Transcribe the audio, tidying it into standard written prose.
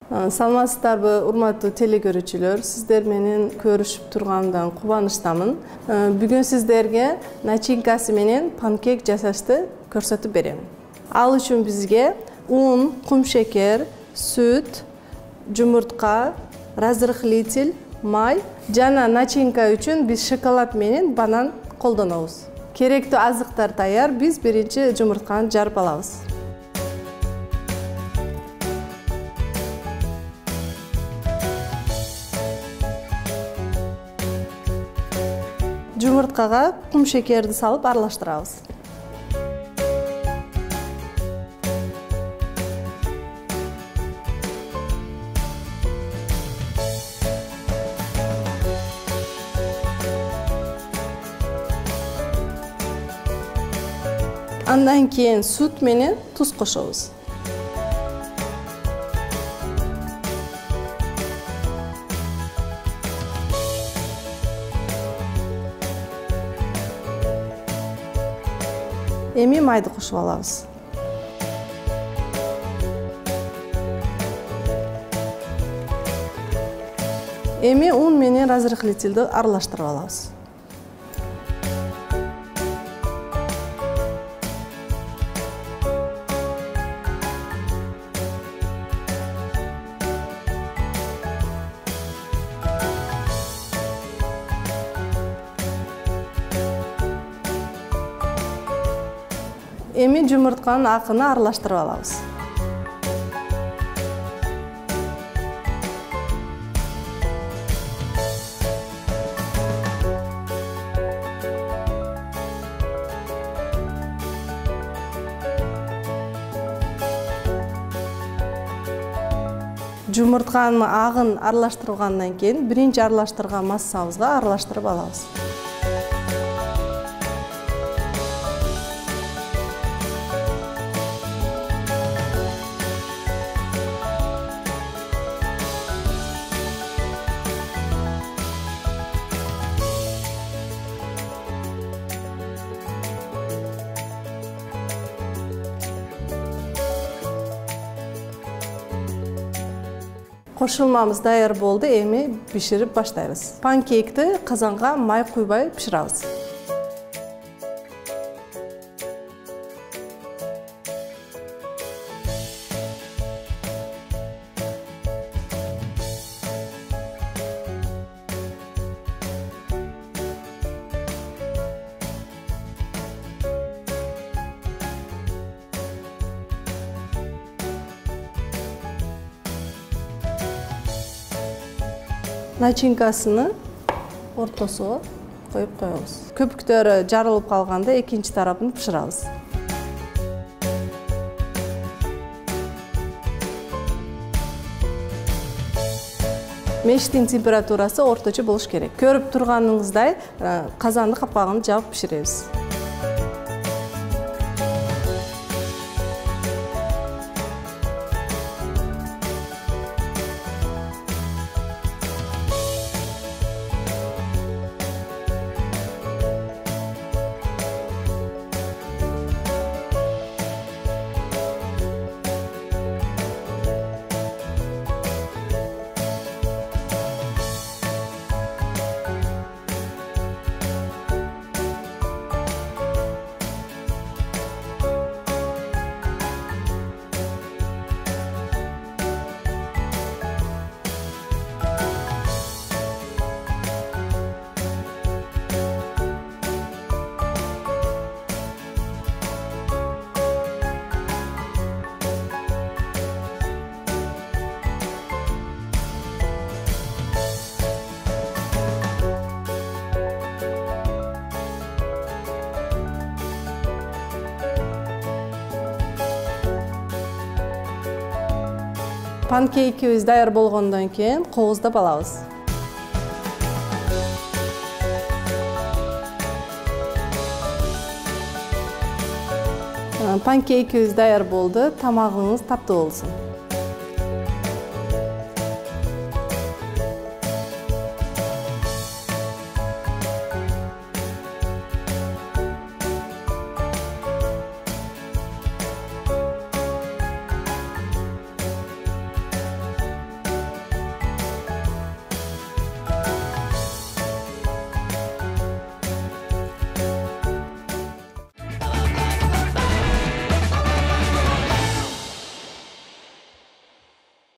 Саламатсыздарбы, урматтуу телекөрүүчүлөр. Сиздер менен көрүшүп тургандан кубанычтамын. Бүгүн сиздерге начинкасы менен панкейк жасашты көрсөтүп берем. Ал үчүн бизге un, кум шекер, сүт, жумуртка, разрыхлитель, май жана начинка үчүн биз шоколад менен банан колдонобуз. Керектүү азыктар даяр. Биз биринчи жумуртканы жарып алабыз. Жумурткага кум шекерди салып аралаштырабыз. Андан кийин сүт менен туз кошобуз. Эми майды кошуп алабыз. Эми un менен разрыхлительди аралаштырып алабыз. Эми жумуртканын акыны аралаштырып алабыз. Жумуртканын агын аралаштыргандан кийин биринчи аралаштырган массабызга аралаштырып алабыз. Кошулмамыз даяр болду, эми биширип баштайбыз. Панкейкти казанга май куйбай биширабыз. Начинкасыны ортосуна коюп коебуз. Көпүктөрү жарылып калганда экинчи тарапын бышырабыз. Мештин температурасы орточо болуш керек. Көрүп турганыңыздай казандын капагын жаап биширебиз. Панкейкибиз даяр болгондон кийин кооздоп алабыз. Панкейкибиз даяр болду. Тамагыңыз таптуу болсун.